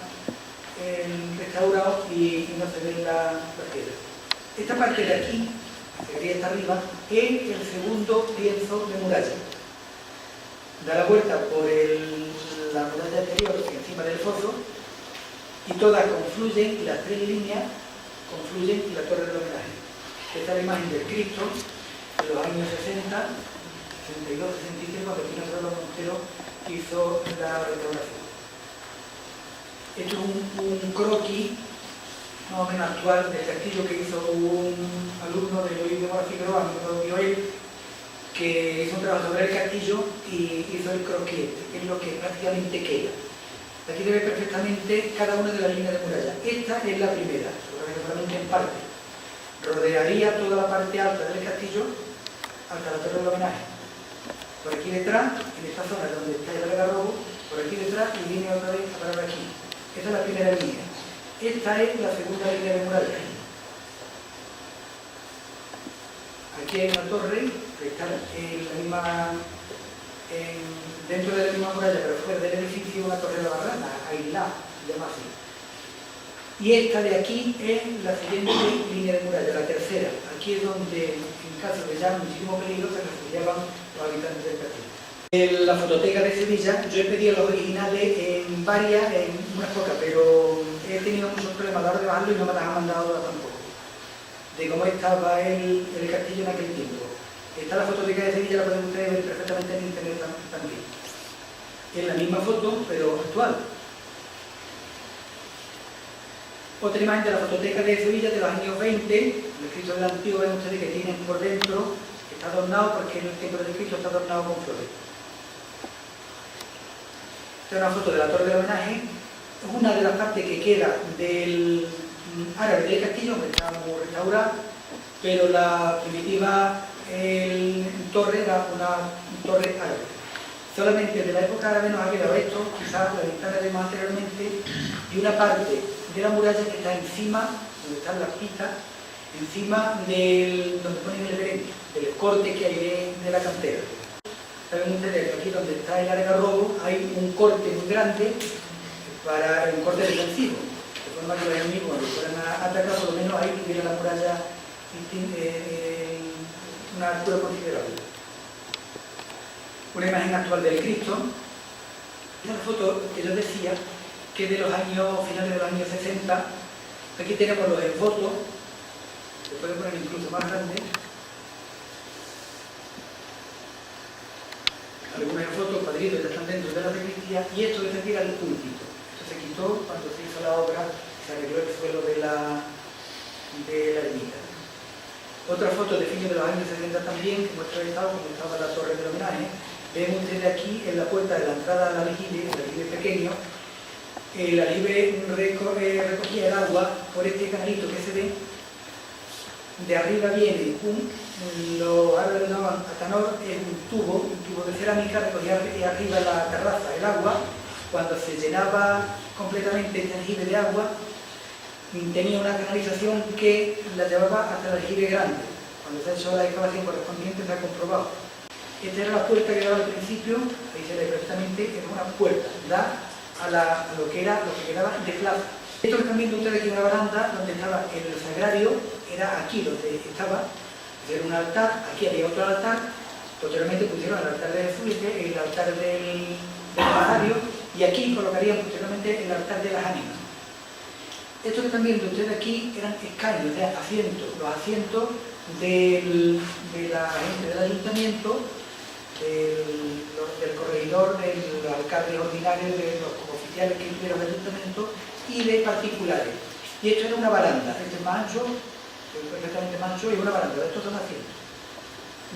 restaurado y no se ve la piedra. Esta parte de aquí, que vería está arriba, es el segundo lienzo de muralla. Da la vuelta por la muralla anterior, encima del foso, y todas confluyen, y las tres líneas confluyen en la torre del homenaje. Esta es la imagen del Cristo de los años 60, 62, 63, cuando Pino Solo Montero hizo la restauración. Esto es un croquis más o menos actual del castillo que hizo un alumno de Luis de Mora Figueroa, amigo de él, que hizo un trabajo sobre el castillo y hizo el croquis, que es lo que prácticamente queda. Aquí se ve perfectamente cada una de las líneas de muralla. Esta es la primera, solamente en parte. Rodearía toda la parte alta del castillo hasta la torre del homenaje. Por aquí detrás, en esta zona donde está el algarrobo, por aquí detrás y viene otra vez a parar aquí. Esta es la primera línea. Esta es la segunda línea de muralla. Aquí aquí hay una torre que está dentro de la misma muralla, pero fuera del edificio, una torre de la barrana, aislada, se llama así. Y esta de aquí es la siguiente línea de muralla, la tercera. Aquí es donde, en caso de ya muchísimo peligro, se refugiaban los habitantes del castillo. En la fototeca de Sevilla, yo he pedido los originales en unas pocas, pero he tenido muchos problemas a la hora de bajarlo y no me las han mandado tampoco, de cómo estaba el castillo en aquel tiempo. Está la fototeca de Sevilla, la pueden ustedes ver perfectamente en internet también. Es la misma foto, pero actual. Otra imagen de la fototeca de Sevilla de los años 20, el Cristo del Antiguo, ven ustedes que tienen por dentro, está adornado porque el templo de Cristo está adornado con flores. Esta es una foto de la torre de homenaje, es una de las partes que queda del árabe del castillo, que está muy restaurada, pero la primitiva torre era una torre árabe. Solamente de la época árabe nos ha quedado esto, quizás la ventana de más anteriormente, y una parte de la muralla que está encima, donde están las pistas, encima donde ponen el berén, del corte que hay de la cantera. Saben ustedes que aquí donde está el algarrobo hay un corte muy grande para un corte defensivo, de forma que los enemigos cuando fueran a atacar, por lo menos ahí tuviera la muralla una altura considerable. Una imagen actual del Cristo. Esta foto que yo decía que de los finales de los años 60. Aquí tenemos los esbotos, se puede poner incluso más grande. Algunos esbotos cuadritos ya están dentro de la sacristía, y esto es decir al púlpito. Esto se quitó cuando se hizo la obra, se arregló el suelo de la ermita. Otra foto de fines de los años 60 también, que muestra el estado como estaba la torre del homenaje. Ven ustedes aquí en la puerta de la entrada al aljibe, el aljibe pequeño. El aljibe recogía el agua por este canalito que se ve. De arriba viene los árabes lo llaman atanor, es un tubo de cerámica, recogía arriba en la terraza el agua. Cuando se llenaba completamente este aljibe de agua, tenía una canalización que la llevaba hasta el aljibe grande. Cuando se ha hecho la excavación correspondiente se ha comprobado. Esta era la puerta que daba al principio, ahí se ve perfectamente, era una puerta, da a lo que quedaba de plaza. Esto que están viendo ustedes aquí, una baranda donde estaba el sagrario, era aquí donde estaba, era un altar, aquí había otro altar, posteriormente pusieron el altar de Jesús, el altar del sagrario, y aquí colocarían posteriormente el altar de las ánimas. Esto que están viendo ustedes aquí eran escaños, o sea, asientos, los asientos de la gente del ayuntamiento, del corregidor, del alcalde ordinario, de los oficiales que tuvieron el ayuntamiento y de particulares. Y esto era una baranda, este es más ancho, perfectamente más ancho, y una baranda, estos son asientos.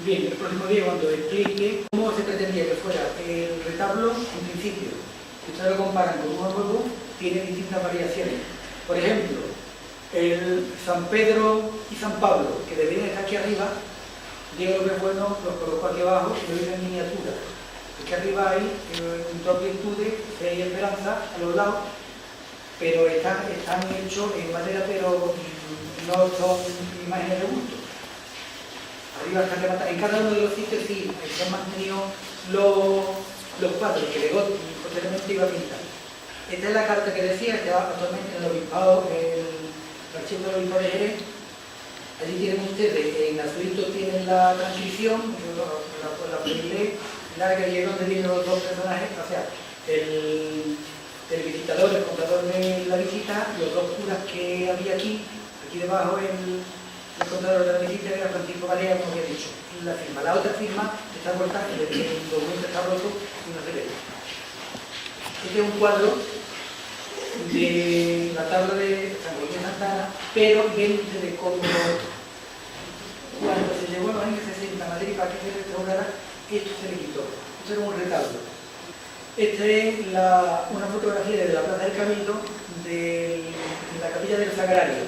Bien, el próximo día cuando explique cómo se pretendía que fuera el retablo, en principio, si ustedes lo comparan con uno nuevo, tiene distintas variaciones. Por ejemplo, el San Pedro y San Pablo, que deberían estar aquí arriba, Diego López Bueno los colocó aquí abajo y lo hizo en miniatura. Aquí arriba hay dos virtudes, fe y esperanza a los lados, pero están hechos en madera, pero no son imágenes de gusto. Arriba están levantados. En cada uno de los sitios sí se han mantenido los cuadros que Legó posteriormente iba a pintar. Esta es la carta que decía que actualmente en el obispado, el archivo del obispado de Jerez. Allí tienen ustedes, en azulito tienen la transcripción, la leer, larga y es donde vienen los dos personajes, o sea, el visitador, el contador de la visita, los dos curas que había aquí debajo el contador de la visita era Francisco Barea, como había dicho, la firma. La otra firma está cortada, el documento está roto y no se ve. Este es un cuadro de la tabla de San José de Santana, pero ven ustedes cómo cuando se llevó a los años 60 a Madrid para que se restaurara, esto se le quitó. Esto era un retablo. Esta es una fotografía de la Plaza del Cabildo de la capilla del Sagrario.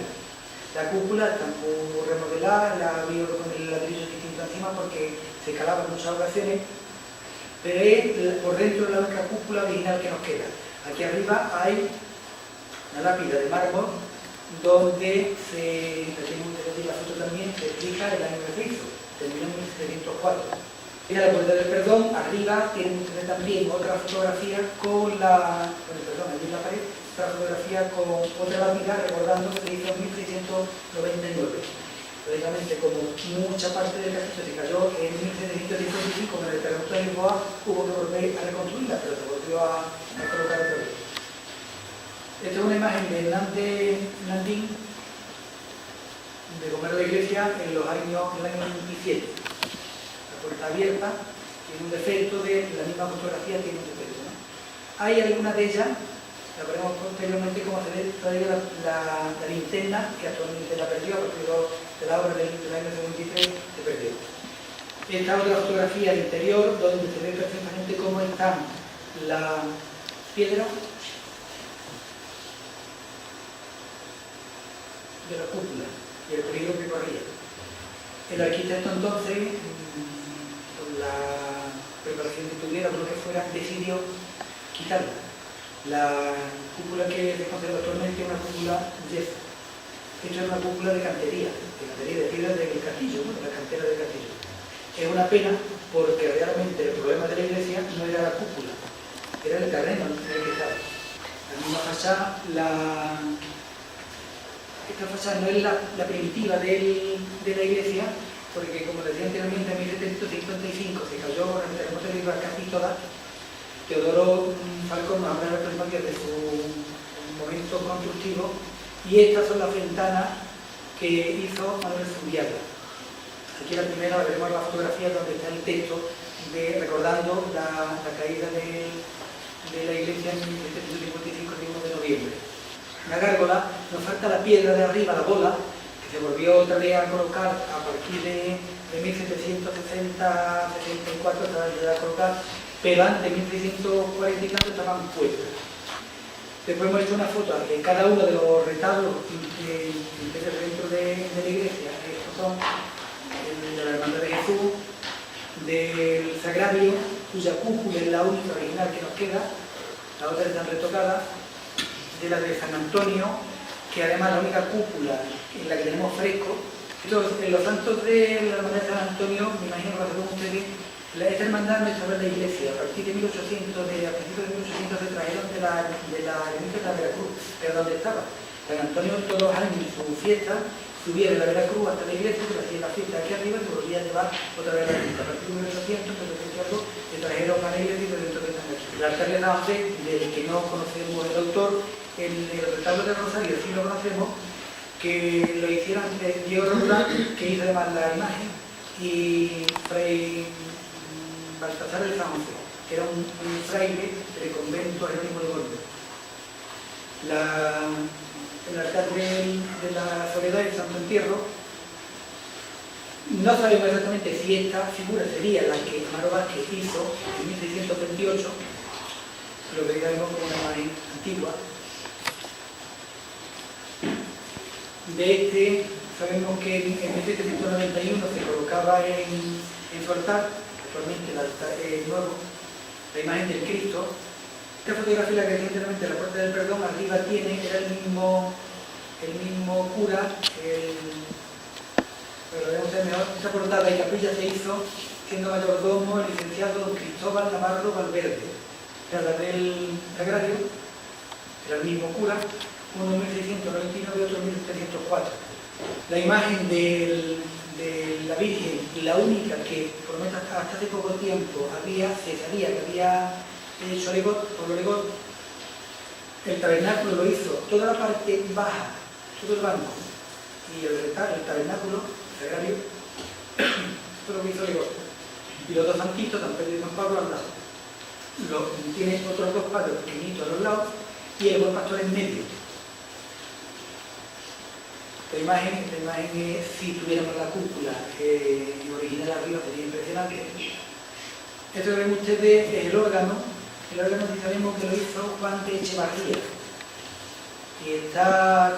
La cúpula está muy remodelada, la vi con el ladrillo distinto encima porque se calaba en muchas ocasiones, pero es por dentro de la única cúpula original que nos queda. Aquí arriba hay una lápida de mármol donde la foto también se explica el año que se hizo. terminó en 1704. En la Puerta del Perdón, arriba tienen ustedes también otra fotografía con la... perdón, allí en la pared, otra fotografía con otra lápida recordando que se hizo en 1699. Lógicamente, como mucha parte del castillo se cayó en 1715 con el terremoto de Lisboa, hubo que volver a reconstruirla, pero se volvió a colocar otra vez. Esta es una imagen de Nandín, de comer la iglesia en el año 27. La puerta abierta tiene un defecto, la misma fotografía tiene un defecto, ¿no? Hay alguna de ellas, la veremos posteriormente cómo se ve todavía la linterna, que actualmente la perdió, a partir de la obra del año 73 se perdió. Esta otra fotografía al interior, donde se ve perfectamente cómo están las piedras de la cúpula y el peligro que corría. El arquitecto entonces, con la preparación que tuviera, lo que fuera, decidió quitarla. La cúpula que se conserva actualmente es una cúpula yeso. Esto es una cúpula de cantería de piedras del castillo, ¿no? De la cantera del castillo. Es una pena porque realmente el problema de la iglesia no era la cúpula, era el terreno en el que estaba. La misma fachada, esta fachada no es la primitiva de la iglesia, porque como decía anteriormente, en 1755 se cayó en el terremoto de Lisboa casi toda. Teodoro Falcón nos habla de su momento constructivo, y estas son las ventanas que hizo Manuel Zumbiaga. Aquí la primera, veremos la fotografía donde está el texto recordando la caída de la iglesia en 1755, el 1 de noviembre. La gárgola, nos falta la piedra de arriba, la bola, que se volvió otra vez a colocar a partir de 1760-64, estaba ya a colocar, pero antes de 1640 y tanto estaban puestas. Después hemos hecho una foto de cada uno de los retablos que dentro de la iglesia. Estos son el de la Hermandad de Jesús, del Sagrario, cuya cúpula es la única original que nos queda, las otras están retocadas, de la de San Antonio, que además es la única cúpula en la que tenemos fresco. En los santos de la Hermandad de San Antonio, me imagino que lo saben ustedes, esta hermandad no estaba en la iglesia. A partir de 1800, a principios de 1800 se trajeron de la ermita de la Veracruz, pero ¿dónde estaba? San Antonio todos los años en su fiesta subía de la Veracruz hasta la iglesia, se hacía la fiesta aquí arriba y se volvía a llevar otra vez a la ermita. A partir de 1800, se trajeron a la iglesia y de dentro que están aquí. El altar de Dante, del que no conocemos el autor, el retablo de Rosario sí lo conocemos, que lo hicieron Diego Roldán, que hizo además la imagen, y Fray Baltasar de San José, que era un fraile del convento Jerónimo de Gordo. El altar de la Soledad del Santo Entierro, no sabemos exactamente si esta figura sería la que Amaro Vázquez hizo en 1628, lo que digamos como una imagen antigua. De este sabemos que en 1791 se colocaba en su altar, actualmente el altar nuevo, la imagen del Cristo. Esta fotografía, la que recientemente en la Puerta del Perdón, arriba tiene, era el mismo cura, pero debemos ser mejor. Esta portada y capilla se hizo siendo mayordomo el licenciado don Cristóbal Navarro Valverde. Era la del Sagrario, era el mismo cura, uno en 1699 y otro en 1704. La imagen de la Virgen, la única que por lo menos hasta hace poco tiempo se sabía que había hecho por Legot, el tabernáculo lo hizo toda la parte baja, todo el banco, y el tabernáculo, el sagrario, todo lo hizo Legot. Y los dos santitos, San Pedro y San Pablo, al lado. Tiene otros dos padres pequeñitos a los lados y el buen pastor en medio. La imagen es, si tuviéramos la cúpula original arriba, sería impresionante. Esto que ven ustedes es el órgano. El órgano sí sabemos que lo hizo Juan de Echevarría. Y está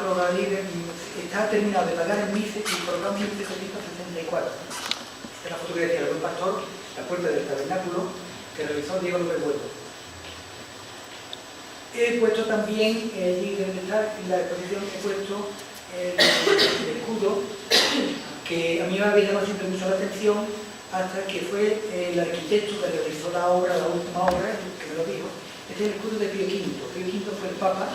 terminado de pagar en 1764. Esta es la fotografía del buen pastor, la puerta del tabernáculo, que realizó Diego López Huerto. He puesto también, allí debe estar en la exposición, he puesto el escudo que a mí me había llamado siempre mucho la atención hasta que fue el arquitecto que realizó la obra, la última obra, que me lo dijo. Este es el escudo de Pío V. Pío V fue el Papa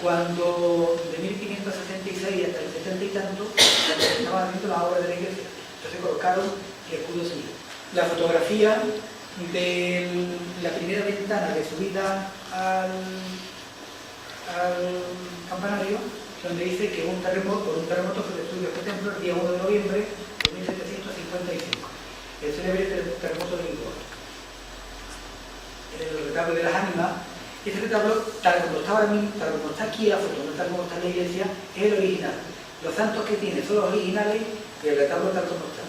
cuando de 1566 hasta el 70 y tanto estaban haciendo la obra de la iglesia. Entonces colocaron el escudo civil. La fotografía de la primera ventana de subida al campanario, donde dice que un terremoto fue destruido este templo el día 1 de noviembre de 1755, el célebre terremoto de Lisboa. El retablo de las ánimas, este retablo, tal como está aquí la foto, no tal como está en la iglesia, es el original. Los santos que tiene son los originales y el retablo tal como está.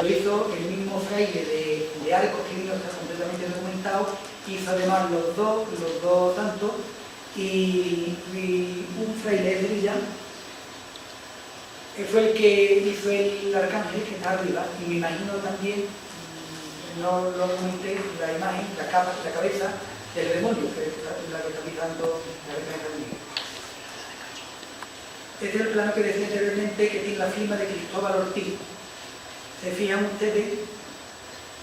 Lo hizo el mismo fraile de Arcos, que vino, está completamente documentado, hizo además los dos santos, y un fraile de Sevilla fue el que hizo el arcángel que está arriba, y me imagino también, no lo comenté, la imagen, la cabeza del demonio, que es la que está pisando la cabeza de San Miguel. Este es el plano que decía anteriormente, que tiene la firma de Cristóbal Ortiz. Se fijan ustedes,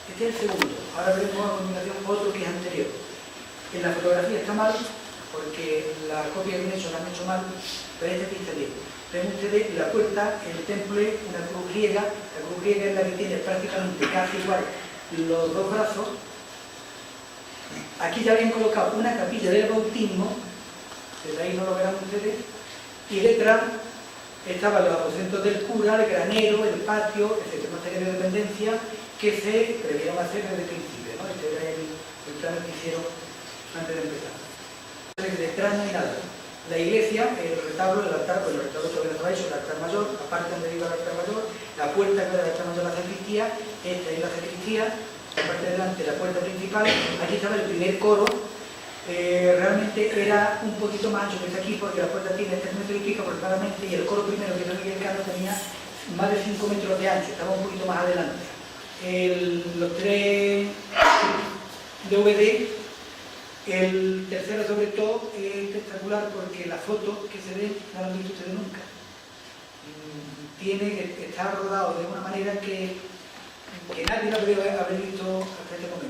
este es el segundo. Ahora veremos a continuación otro que es anterior. En la fotografía está mal, porque la copia que han hecho la han hecho mal, pero este aquí está bien. Ven ustedes la puerta, el temple, una cruz griega. La cruz griega es la que tiene prácticamente casi igual los dos brazos. Aquí ya habían colocado una capilla del bautismo, desde ahí no lo verán ustedes, y detrás estaban los aposentos del cura, el granero, el patio, etc. Una serie de dependencias que se previeron hacer desde el principio, ¿no? Este era el plano que hicieron antes de empezar. Detrás no hay nada. La iglesia, el retablo, el altar, pues el retablo todavía no estaba hecho, el altar mayor, aparte donde iba el altar mayor, la puerta que era el altar mayor de la sacristía, esta es la sacristía, la parte de delante la puerta principal, aquí estaba el primer coro. Realmente era un poquito más ancho que está aquí, porque la puerta tiene 3 metros y pico aproximadamente, y el coro primero, que era Miguel Cano, tenía más de 5 metros de ancho, estaba un poquito más adelante. Los 3 DVD, el tercero sobre todo es espectacular porque la foto que se ve no la han visto ustedes nunca. Está rodado de una manera que nadie lo debe haber visto hasta este momento.